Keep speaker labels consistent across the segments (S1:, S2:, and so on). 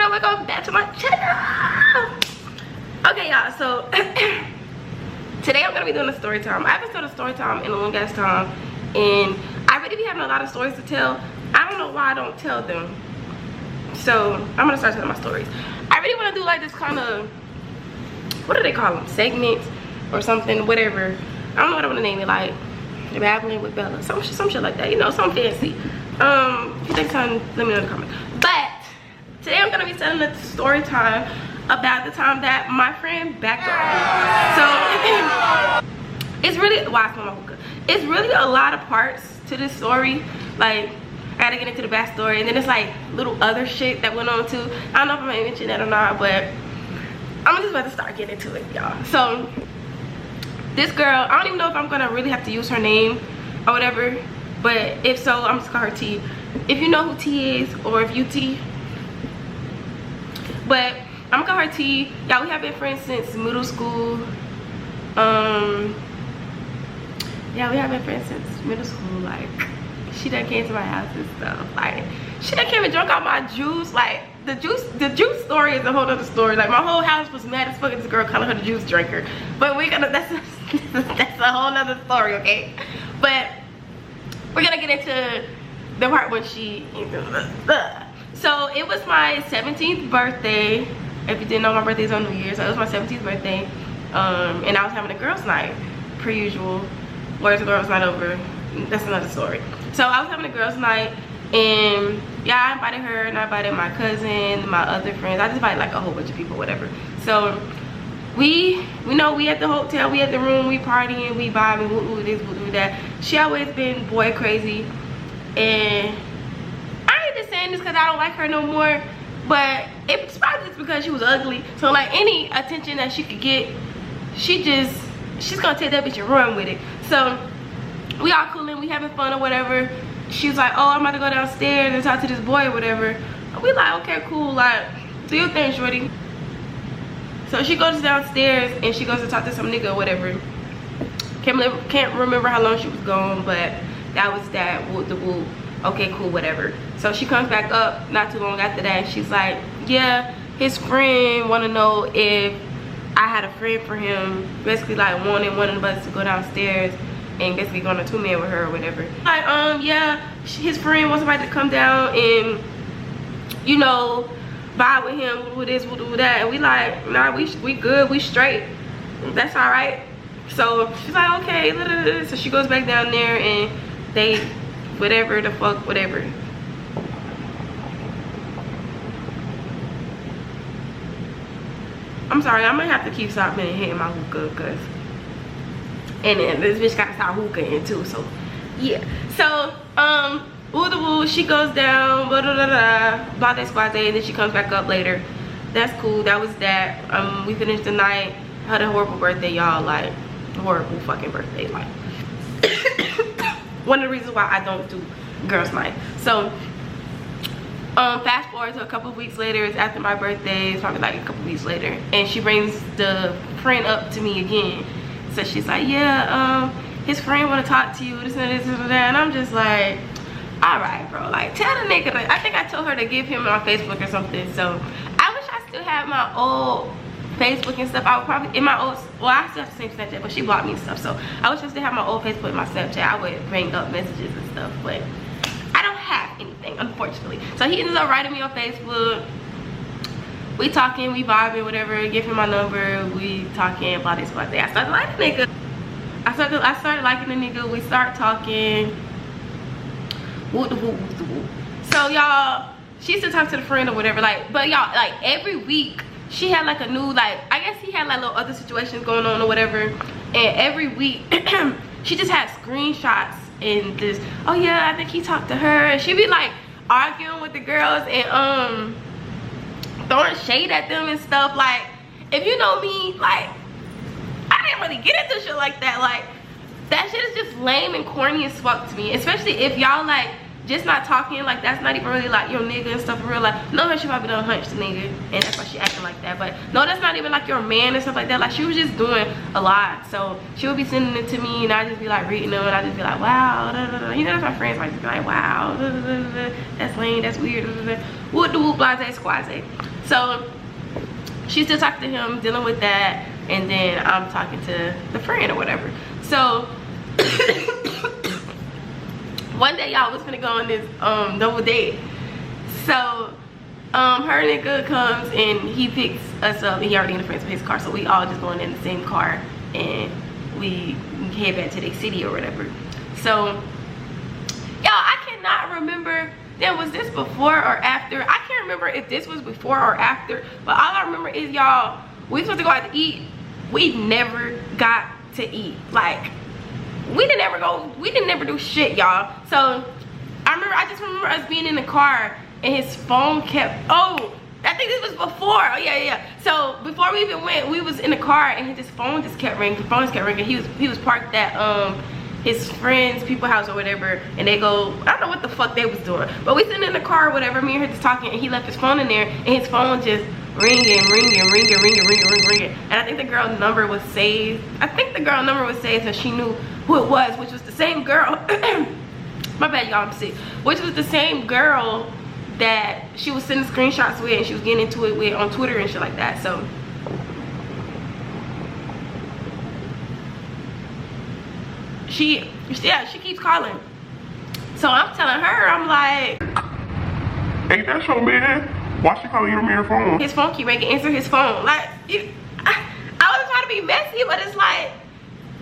S1: and welcome back to my channel. Okay, y'all, so today I'm gonna be doing a story time. I haven't told a story time in a long ass time, and I really be having a lot of stories to tell. I don't know why I don't tell them, so I'm gonna start telling my stories. I really want to do like this kind of, what do they call them, segments or something, whatever. I don't know what I want to name it, like babbling with Bella, some shit like that, you know, something fancy. If you think something, let me know in the comments. But today I'm gonna be telling a story time about the time that my friend backed off. So it's really, why I smell my hookah. It's really a lot of parts to this story. Like, I gotta get into the backstory, and then it's like little other shit that went on too. I don't know if I'm gonna mention that or not, but I'm just about to start getting into it, y'all. So this girl, I don't even know if I'm gonna really have to use her name or whatever, but if so, I'm just gonna call her T. If you know who T is, or if you T, but I'm gonna call her T. Y'all, we have been friends since middle school. Yeah, we have been friends since middle school. Like, she done came to my house and stuff. Like, she done came and drunk out my juice. Like, the juice story is a whole other story. Like, my whole house was mad as fuck at this girl calling her the juice drinker. But we're gonna, that's a whole other story, okay? But we're gonna get into the part when she, so it was my 17th birthday. If you didn't know, my birthday's on New Year's, so it was my 17th birthday. And I was having a girls' night, per usual. Where's the girls' night over? That's another story. So I was having a girls' night, and yeah, I invited her, and I invited my cousin, my other friends. I just invited like a whole bunch of people, whatever. So we at the hotel, we at the room, we partying, we vibing, woo this, woo that. She always been boy crazy, and I ain't just saying this because I don't like her no more, but it's probably just because she was ugly. So like any attention that she could get, she's gonna take that bitch and run with it. So we all coolin', we having fun or whatever. She was like, oh, I'm about to go downstairs and talk to this boy or whatever. And we like, okay, cool, like, do your thing, shorty. So she goes downstairs and she goes to talk to some nigga or whatever. Can't remember how long she was gone, but that was that, whoop the whoop. Okay, cool, whatever. So she comes back up not too long after that. She's like, yeah, his friend want to know if I had a friend for him, basically like wanting one of us to go downstairs and basically going to two-man with her or whatever. Like, yeah, his friend wants somebody to come down and, you know, vibe with him, we'll do this, we'll do that. And we like, nah, we good, we straight, that's all right. So she's like, okay, so she goes back down there and they, whatever the fuck, whatever. I'm sorry, I'm gonna have to keep stopping and hitting my hookah, cause, and then this bitch gotta stop hookahing too, so yeah. So woo the woo, she goes down, blah that squad day, and then she comes back up later. That's cool, that was that. We finished the night, had a horrible birthday, y'all, like horrible fucking birthday, like one of the reasons why I don't do girls' night. So fast forward to a couple of weeks later, it's after my birthday, it's probably like a couple of weeks later, and she brings the friend up to me again. So she's like, yeah, his friend want to talk to you, this and this and that. And I'm just like, all right, bro, like tell the nigga. Like, I think I told her to give him my Facebook or something. So I wish I still had my old Facebook and stuff. I would probably, in my old, well, I still have the same Snapchat, but she blocked me and stuff. So I wish I still had my old Facebook and my Snapchat. I would bring up messages and stuff, but I don't have anything, unfortunately. So he ends up writing me on Facebook. We talking, we vibing, whatever. Give him my number. We talking, blah this, blah that. I started liking the nigga. I started liking the nigga. We start talking. Whoop the whoop, whoop the whoop. So y'all, she used to talk to the friend or whatever. Like, but y'all, like every week she had like a new, like, I guess he had like little other situations going on or whatever. And every week she just had screenshots and just, oh yeah, I think he talked to her. And she'd be like arguing with the girls and throwing shade at them and stuff. Like, if you know me, like, I didn't really get into shit like that. Like, that shit is just lame and corny as fuck to me, especially if y'all like just not talking, like that's not even really like your nigga and stuff in real life. No, she probably done hunched the nigga and that's why she acting like that. But no, that's not even like your man and stuff like that. Like she was just doing a lot. So she would be sending it to me and I just be like reading them and I just be like, wow, da, da, da. You know, that's my friends like to be like, wow, da, da, da, da. That's lame, that's weird, da, da, da. Whoop the whoop, blase, squaze. So she still talking to him, dealing with that, and then I'm talking to the friend or whatever. So one day y'all was gonna go on this double date. So her nigga comes and he picks us up, and he already in the front of his car, so we all just going in the same car and we head back to the city or whatever. So y'all, I cannot remember, then was this before or after? I can't remember if this was before or after, but all I remember is y'all, we supposed to go out to eat. We never got to eat. Like we didn't ever do shit, y'all. So I just remember us being in the car and his phone kept, oh, I think this was before. Oh yeah. So before we even went, we was in the car and his phone just kept ringing. The phone just kept ringing. He was parked at his friend's people's house or whatever, and they go, I don't know what the fuck they was doing, but we sitting in the car or whatever, me and her just talking, and he left his phone in there, and his phone just ringing. And I think the girl number was saved. So she knew who it was, which was the same girl. My bad, y'all, I'm sick. Which was the same girl that she was sending screenshots with, and she was getting into it with on Twitter and shit like that. So she keeps calling. So I'm telling her, I'm like,
S2: hey, that's your man. Why she calling your man phone?
S1: His phone keep ringing. Answer his phone. Like, I wasn't trying to be messy, but it's like,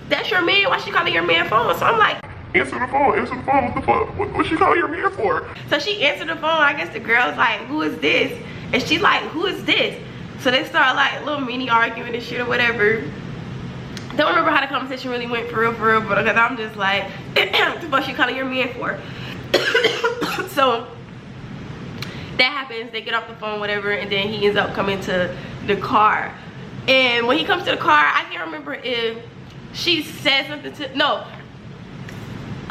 S1: that's your man. Why she calling your man phone? So I'm like,
S2: answer the phone. Answer the phone. What the fuck? What she calling your man for?
S1: So she answered the phone. I guess the girl's like, who is this? And she's like, who is this? So they start like a little mini arguing and shit or whatever. Don't remember how the conversation really went for real, but because I'm just like, what the fuck she calling your man for? So that happens, they get off the phone, whatever, and then he ends up coming to the car. And when he comes to the car, I can't remember if she said something to, no.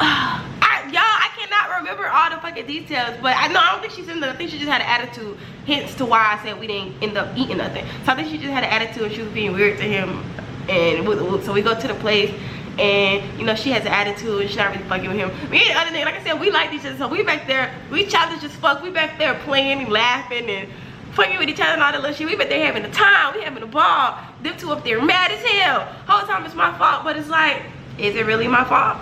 S1: Y'all, I cannot remember all the fucking details, but I don't think she's in the, I think she just had an attitude, hence to why I said we didn't end up eating nothing. So I think she just had an attitude and she was being weird to him. And so we go to the place, and you know she has an attitude and she's not really fucking with him. Me and the other nigga, like I said, we like each other, so we back there, we childish as fuck. We back there playing and laughing and fucking with each other and all that little shit. We back there having a time, we having a ball. Them two up there mad as hell. Whole time it's my fault, but it's like, is it really my fault?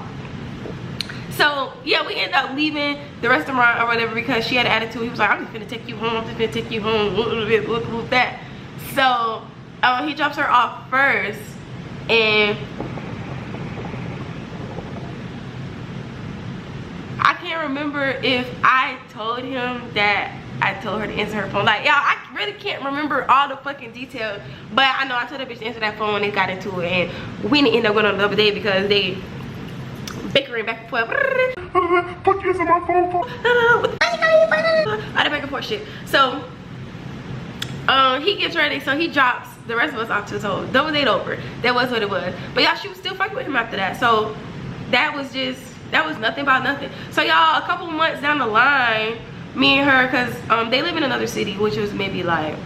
S1: So yeah, we end up leaving the restaurant or whatever because she had an attitude. He was like, I'm just gonna take you home, I'm just gonna take you home, whoop that. So he drops her off first, and I can't remember if I told him that I told her to answer her phone. Like, y'all, I really can't remember all the fucking details, but I know I told that bitch to answer that phone when they got into it, and we didn't end up going on the other day because they bickering back and forth.
S2: Fuck you, my phone.
S1: All the back and forth shit. So he gets ready, so he drops the rest of us off to his whole double date over. That was what it was. But y'all, she was still fucking with him after that. So that was nothing about nothing. So y'all, a couple months down the line, me and her, because they live in another city, which was maybe like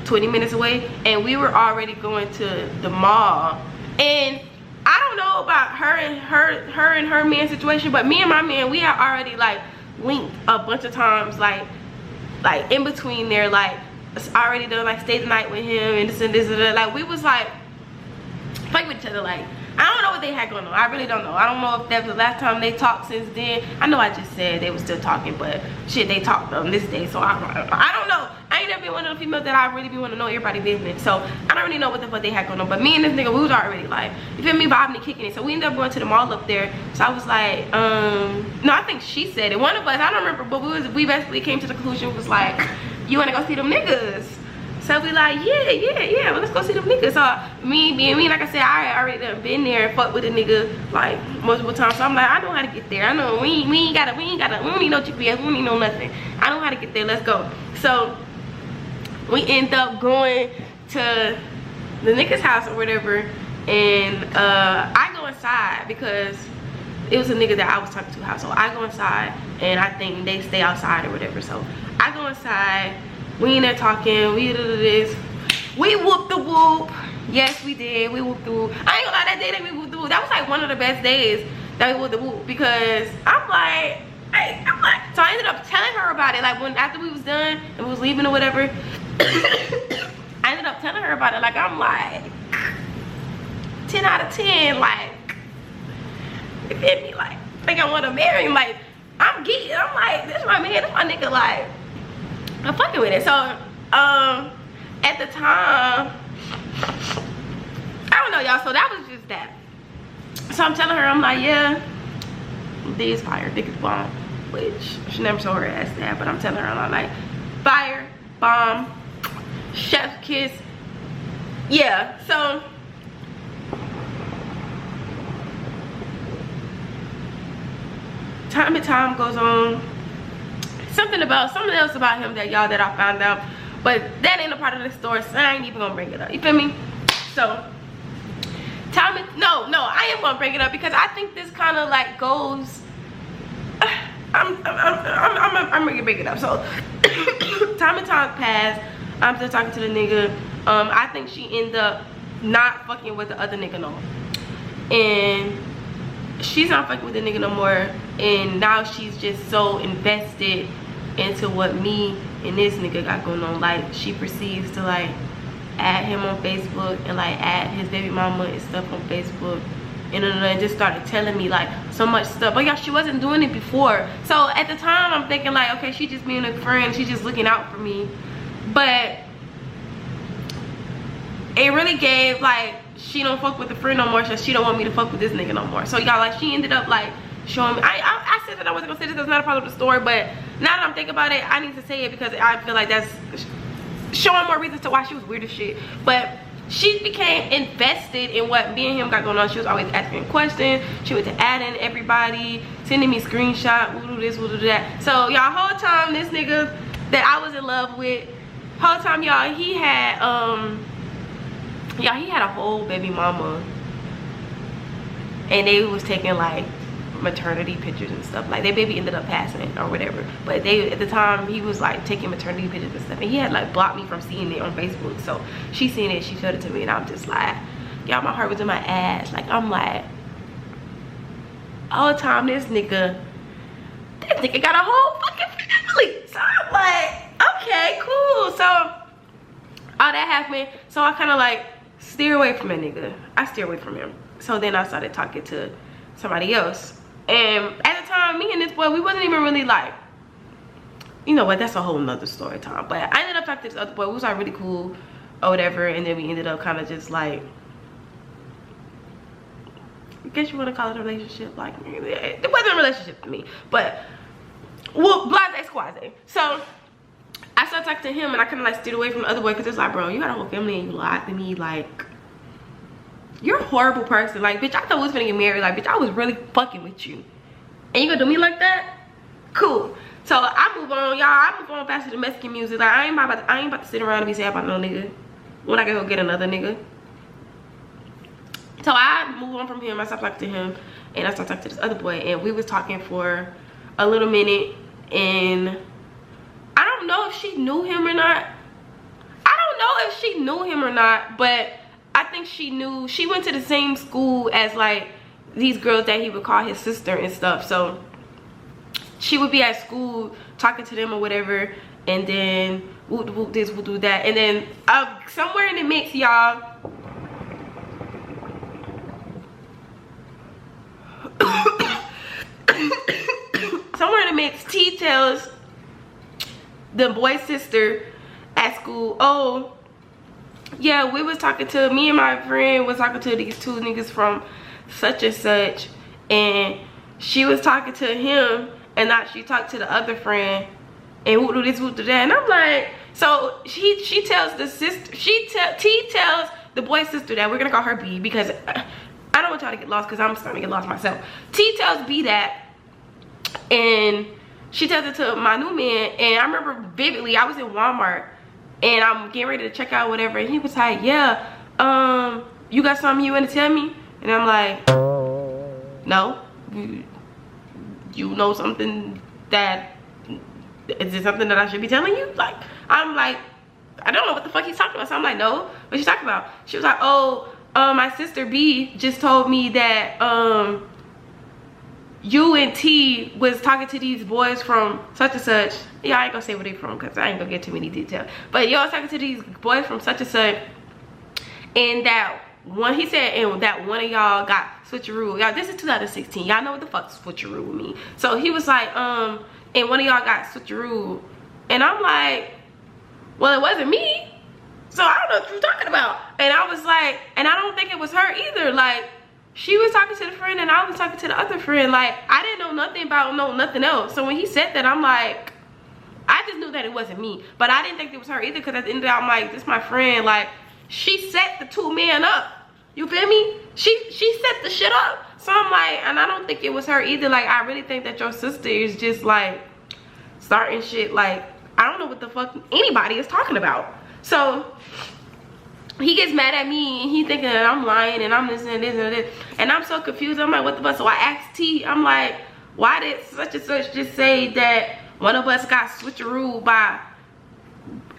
S1: 20 minutes away, and we were already going to the mall. And I don't know about her and her man situation, but me and my man, we had already like linked a bunch of times, like in between there, like already done like stay the night with him and this and this and that. Like we was like fighting with each other. Like I don't know what they had going on. I really don't know. I don't know if that was the last time they talked since then. I know I just said they were still talking, but shit, they talked on this day, so I don't know. I ain't never been one of the females that I really be want to know everybody's business, so I don't really know what the fuck they had going on. But me and this nigga, we was already like, you feel me, vibing and kicking it. So we ended up going to the mall up there. So I was like, no, I think she said it. One of us, I don't remember, but we basically came to the conclusion, was like, you want to go see them niggas? So we like, yeah, well, let's go see them niggas. So me, like I said, I already done been there and fucked with a nigga like multiple times. So I'm like, I know how to get there. I know we don't need no GPS, we don't need no nothing. I know how to get there, let's go. So we end up going to the nigga's house or whatever, and I go inside because it was a nigga that I was talking to house. So I go inside and I think they stay outside or whatever. So I go inside, we in there talking, we do this, we whoop the whoop. Yes, we did, we whooped the whoop. I ain't gonna lie, that day that we whooped the whoop, that was like one of the best days that we whooped the whoop, because I'm like, so I ended up telling her about it, like when after we was done and we was leaving or whatever. I ended up telling her about it, like I'm like 10 out of 10, like, you feel me, like, I think I want to marry him, like, I'm geeking, I'm like, this my man, this my nigga, like, I'm fucking with it. So, at the time, I don't know, y'all, so that was just that. So I'm telling her, I'm like, yeah, dick is fire, dick is bomb, which she never told her ass that, but I'm telling her, I'm like, fire, bomb, chef's kiss, yeah. So time and time goes on. Something else about him that y'all that I found out, but that ain't a part of the story, so I ain't even gonna bring it up. You feel me? So no, I am gonna bring it up because I think this kind of like goes. I'm gonna bring it up. So time and time passed. I'm still talking to the nigga. I think she ended up not fucking with the other nigga no more, and she's not fucking with the nigga no more, and now she's just so invested into what me and this nigga got going on. Like, she proceeds to like add him on Facebook and like add his baby mama and stuff on Facebook, and just started telling me like so much stuff. But y'all, she wasn't doing it before. So at the time I'm thinking like, okay, she just being a friend, she's just looking out for me. But it really gave like, she don't fuck with the friend no more, so she don't want me to fuck with this nigga no more. So y'all, like, she ended up like showing me, I said that I wasn't gonna say this, that's not a part of the story, but now that I'm thinking about it, I need to say it because I feel like that's showing more reasons to why she was weird as shit. But she became invested in what me and him got going on. She was always asking questions, she went to adding everybody, sending me screenshots, we'll do this, we'll do that. So y'all, whole time this nigga that I was in love with, whole time y'all, he had he had a whole baby mama, and they was taking like maternity pictures and stuff. Like, their baby ended up passing or whatever, but they, at the time, he was like taking maternity pictures and stuff, and he had like blocked me from seeing it on Facebook. So she seen it, she showed it to me, and I'm just like, y'all, my heart was in my ass. Like, I'm like, all the time this nigga got a whole fucking family. So I'm like, okay, cool. So all that happened, so I kind of like steer away from that nigga. I steer away from him. So then I started talking to somebody else, and at the time, me and this boy, we wasn't even really like, you know what, that's a whole nother story time. But I ended up talking to this other boy. We was like really cool or whatever, and then we ended up kind of just like, I guess you want to call it a relationship. Like, it wasn't a relationship to me, but well, blase squaze. So I started talking to him, and I kind of like steered away from the other boy because it's like, bro, you got a whole family and you lied to me. Like, you're a horrible person. Like, bitch, I thought we was gonna get married. Like, bitch, I was really fucking with you, and you gonna do me like that? Cool. So I move on, y'all. I move on back to the Mexican music. Like, I ain't about to sit around and be sad about no nigga when I can go get another nigga. So I move on from him. I stopped talking to him, and I started talking to this other boy, and we was talking for a little minute, and I don't know if she knew him or not. But I think she knew. She went to the same school as like these girls that he would call his sister and stuff. So she would be at school talking to them or whatever, and then whoop whoop this, whoop do that, and then somewhere in the mix, y'all, T tells the boy's sister at school, oh yeah, we was talking to, me and my friend was talking to these two niggas from such and such, and she was talking to him, and not she talked to the other friend, and who do this, who do that. And I'm like, so she tells the sister, T tells the boy's sister that, we're gonna call her B because I don't want y'all to get lost because I'm starting to get lost myself. T tells B that, and she tells it to my new man. And I remember vividly, I was in Walmart and I'm getting ready to check out whatever, and he was like, yeah, you got something you want to tell me? And I'm like, no. You know something that, is it something that I should be telling you? Like, I'm like, I don't know what the fuck he's talking about. So I'm like, no, what you talking about? She was like, oh, my sister B just told me that you and T was talking to these boys from such and such. Yeah, I ain't gonna say where they from because I ain't gonna get too many details. But y'all talking to these boys from such and such, and that one, he said, and that one of y'all got switcheroo. Y'all, this is 2016. Y'all know what the fuck switcheroo mean. So he was like, and one of y'all got switcheroo. And I'm like, well, it wasn't me. So I don't know what you're talking about. And I was like, and I don't think it was her either. Like, she was talking to the friend and I was talking to the other friend. Like, I didn't know nothing about nothing else. So when he said that, I'm like, I just knew that it wasn't me. But I didn't think it was her either, because at the end of the day, I'm like, this is my friend. Like, she set the two men up. You feel me? She set the shit up. So I'm like, and I don't think it was her either. Like, I really think that your sister is just like starting shit. Like, I don't know what the fuck anybody is talking about. So he gets mad at me and he thinking that I'm lying and I'm this and this and this. And I'm so confused. I'm like, what the fuck? So I asked T, I'm like, why did such and such just say that one of us got switcheroo by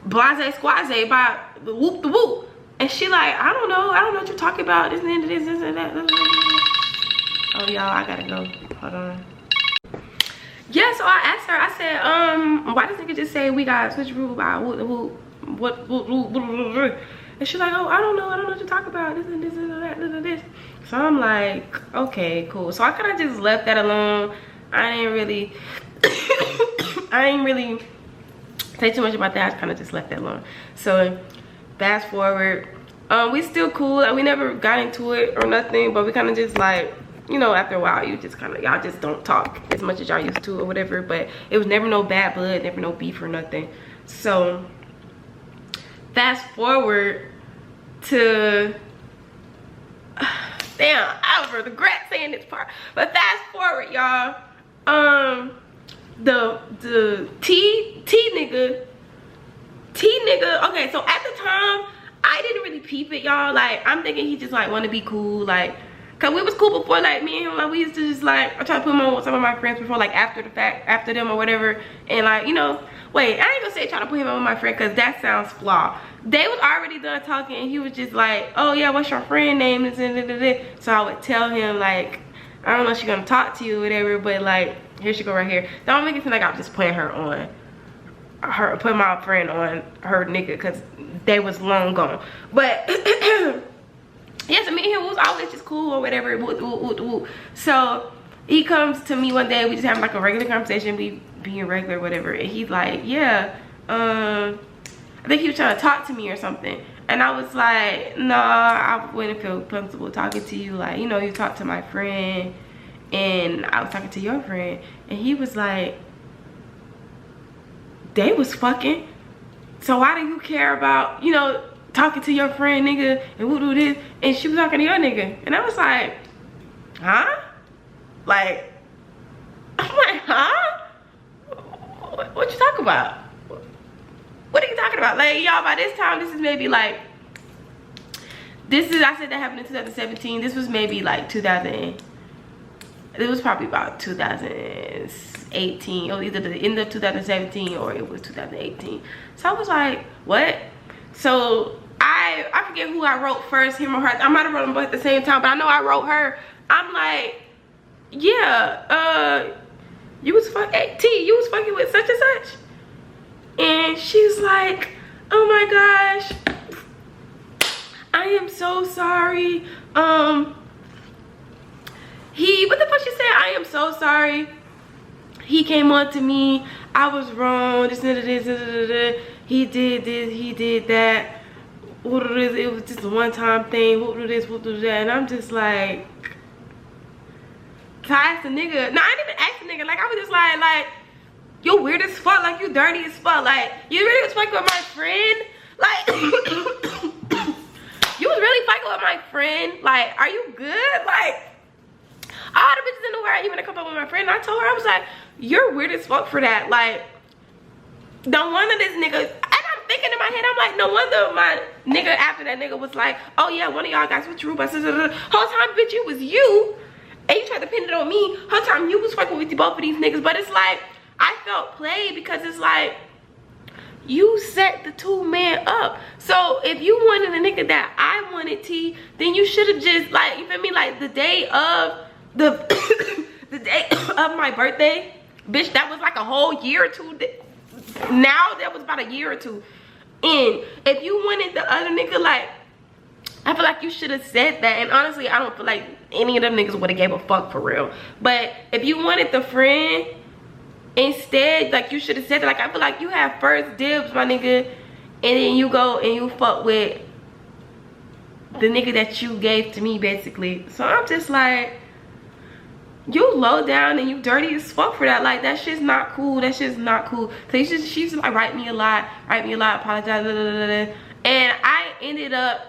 S1: blase squaze, by the whoop the whoop? And she like, I don't know what you're talking about. This and this and that. Oh, y'all, I gotta go. Hold on. Yeah, so I asked her, I said, why does nigga just say we got switcheroo by what? And she's like, oh, I don't know what you're talking about. This and this and that, this and this. So I'm like, okay, cool. So I kind of just left that alone. I didn't really say too much about that. I kind of just left that alone. So fast forward, we still cool. Like, we never got into it or nothing, but we kind of just like, you know, after a while, you just kind of, y'all just don't talk as much as y'all used to or whatever. But it was never no bad blood, never no beef or nothing. So fast forward to, damn, I would regret saying this part, but fast forward, y'all, the T nigga, okay, so at the time I didn't really peep it, y'all. Like, I'm thinking he just like want to be cool, like, cause we was cool before, like me and him, like we used to just like, I tried to put him on with some of my friends before, like after the fact, after them or whatever. And like, you know, wait, I ain't gonna say try to put him on with my friend, cause that sounds flawed. They was already done talking and he was just like, oh yeah, what's your friend name? So I would tell him like, I don't know if she's gonna talk to you or whatever, but like, here she go right here. Don't make it seem like I'm just putting her on, putting my friend on her nigga, cause they was long gone. But yeah, so me and him was always just cool or whatever. So he comes to me one day, we just having like a regular conversation, we being regular, whatever. And he's like, yeah, I think he was trying to talk to me or something. And I was like, no, I wouldn't feel comfortable talking to you. Like, you know, you talked to my friend and I was talking to your friend. And he was like, they was fucking. So why do you care about, you know, talking to your friend, nigga, and who do this? And she was talking to your nigga. And I was like, huh? Like, I'm like, huh? What you talking about? What are you talking about? Like, y'all, by this time, this is maybe like, I said that happened in 2017. This was maybe like it was probably about 2018, or either the end of 2017 or it was 2018. So I was like, what? So I forget who I wrote first, him or her. I might have wrote them both at the same time, but I know I wrote her. I'm like, yeah, you was fucking with such and such. And she's like, oh my gosh, I am so sorry. What the fuck she said? I am so sorry. He came on to me. I was wrong. This. He did this. He did that. It was just a one-time thing. What do this? What do that? And I'm just like, so I asked the nigga. No, I didn't even ask the nigga. Like, I was just like, you weird as fuck. Like, you dirty as fuck. Like, you really was fucking with my friend. Like, you was really fucking with my friend. Like, are you good? Like, all the bitches in the world even to come up with my friend. And I told her, I was like, you're weird as fuck for that. Like, no wonder this nigga, and I'm thinking in my head, I'm like, no wonder my nigga after that nigga was like, oh yeah, one of y'all guys was true, but whole time, bitch, it was you. And you tried to pin it on me. Whole time you was fucking with both of these niggas. But it's like, I felt played because it's like, you set the two men up. So if you wanted a nigga that I wanted, T, then you should have just, like, you feel me, like the day of the the day of my birthday, bitch, that was like a whole year or two. Now that was about a year or two. And if you wanted the other nigga, like, I feel like you should have said that. And honestly, I don't feel like any of them niggas would have gave a fuck for real. But if you wanted the friend, instead, like, you should have said that. Like, I feel like you have first dibs, my nigga, and then you go and you fuck with the nigga that you gave to me, basically. So I'm just like, you low down and you dirty as fuck for that. Like, that shit's not cool. That shit's not cool. So she's like, write me a lot, apologize, blah, blah, blah, blah. And I ended up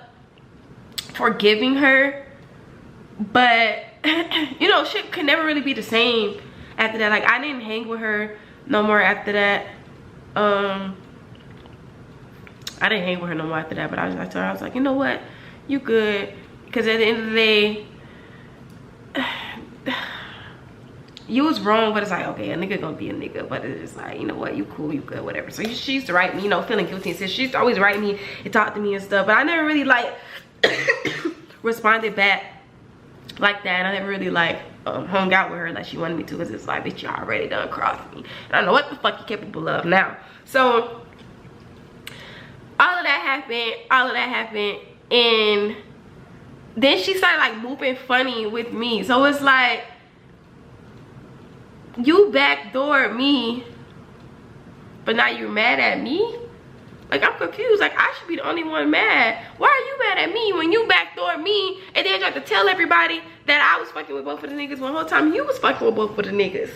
S1: forgiving her, but you know, shit could never really be the same after that. Like, I didn't hang with her no more after that. I didn't hang with her no more after that, but I told her, I was like, you know what, you good, because at the end of the day, you was wrong, but it's like, okay, a nigga gonna be a nigga, but it's like, you know what, you cool, you good, whatever. So she used to write me, you know, feeling guilty, and she used to always write me and talk to me and stuff, but I never really like responded back like that. And I never really like hung out with her like she wanted me to, because it's like, bitch, you already done crossed me, and I don't know what the fuck you're capable of now. So all of that happened, and then she started like moving funny with me. So it's like, you backdoored me, but now you're mad at me? Like, I'm confused. Like, I should be the only one mad. Why are you mad at me when you backdoored me and then tried to tell everybody that I was fucking with both of the niggas when the whole time you was fucking with both of the niggas?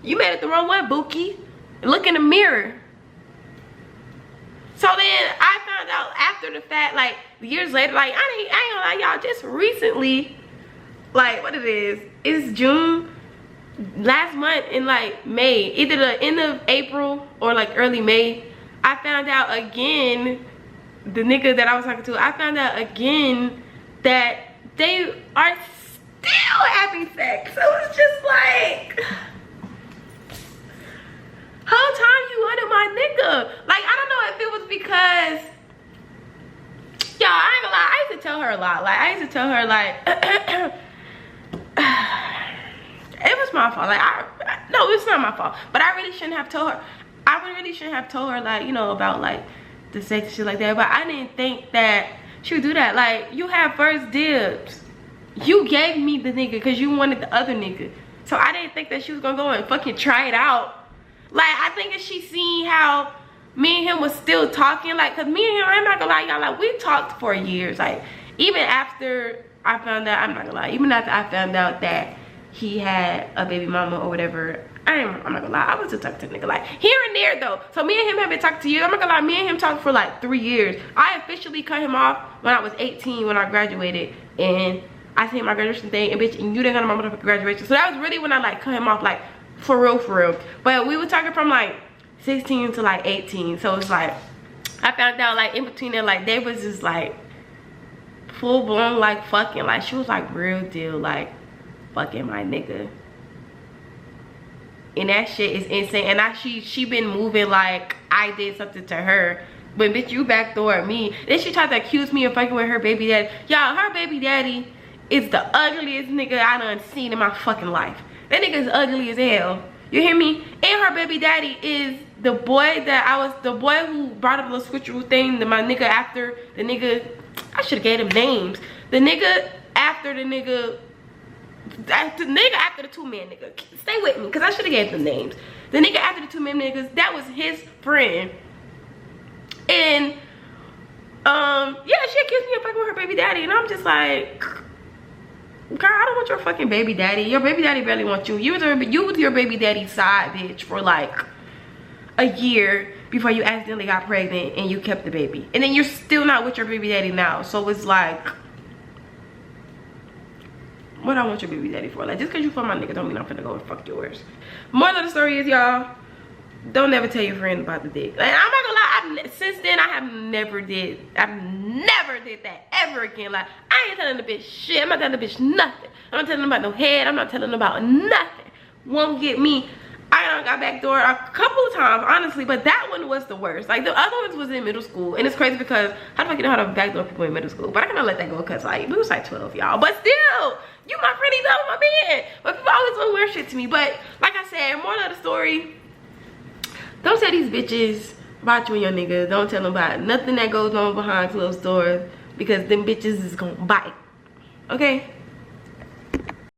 S1: You made it the wrong way, Bookie. Look in the mirror. So then I found out after the fact, like years later, like I ain't gonna lie, y'all, just recently, like, what it is, it's June. Last month in like May, either the end of April or like early May, I found out again, the nigga that I was talking to, I found out again that they are still having sex. So it's just like, whole time you wanted my nigga. Like, I don't know if it was because, y'all, I ain't gonna lie, I used to tell her a lot. Like, I used to tell her like, it was my fault. Like, no, it's not my fault, but I really shouldn't have told her. I really shouldn't have told her, like, you know, about like the sex and shit like that. But I didn't think that she would do that. Like, you have first dibs. You gave me the nigga because you wanted the other nigga. So I didn't think that she was gonna go and fucking try it out. Like, I think that she seen how me and him was still talking. Like, cause me and him, I'm not gonna lie, y'all, like, we talked for years. Like, even after I found out, I'm not gonna lie, even after I found out that he had a baby mama or whatever, I'm not gonna lie, I was just talking to the nigga, like, here and there though. So me and him have been talking to years. I'm not gonna lie, me and him talked for like 3 years. I officially cut him off when I was 18, when I graduated, and I seen my graduation thing, and bitch, and you didn't go to my motherfucking graduation. So that was really when I like cut him off, like, for real. But we were talking from like 16 to like 18. So it's like, I found out like in between there, like, they was just like full blown like fucking, like, she was like real deal like fucking my nigga, and that shit is insane. And she been moving like I did something to her, but bitch, you backdoored me. Then she tried to accuse me of fucking with her baby daddy. Y'all, her baby daddy is the ugliest nigga I done seen in my fucking life. That nigga is ugly as hell, you hear me? And her baby daddy is the boy who brought up the switcheroo thing, my nigga after the nigga, I should have gave him names, the nigga after the nigga, after the two men nigga. Stay with me, because I should have gave them names. The nigga after the two men niggas, that was his friend. And yeah, she accused me of fucking with her baby daddy, and I'm just like, girl, I don't want your fucking baby daddy. Your baby daddy barely wants you. You was your baby daddy's side bitch for like a year before you accidentally got pregnant and you kept the baby, and then you're still not with your baby daddy now. So it's like, what I want your baby daddy for? Like, just because you fuck my nigga don't mean I'm finna go and fuck yours. Moral of the story is, y'all, don't ever tell your friend about the dick. Like, I'm not gonna lie, since then I've never did that ever again. Like, I ain't telling the bitch shit. I'm not telling the bitch nothing. I'm not telling them about no head. I'm not telling them about nothing. Won't get me I done got backdoor a couple of times, honestly, but that one was the worst. Like, the other ones was in middle school, and it's crazy because how the fuck you know how to backdoor people in middle school? But I cannot let that go because, like, we was like 12, y'all. But still, you my friend, he's my man. But people always want weird shit to me. But like I said, moral of the story, don't tell these bitches about you and your nigga. Don't tell them about nothing that goes on behind closed doors, because them bitches is gonna bite. Okay?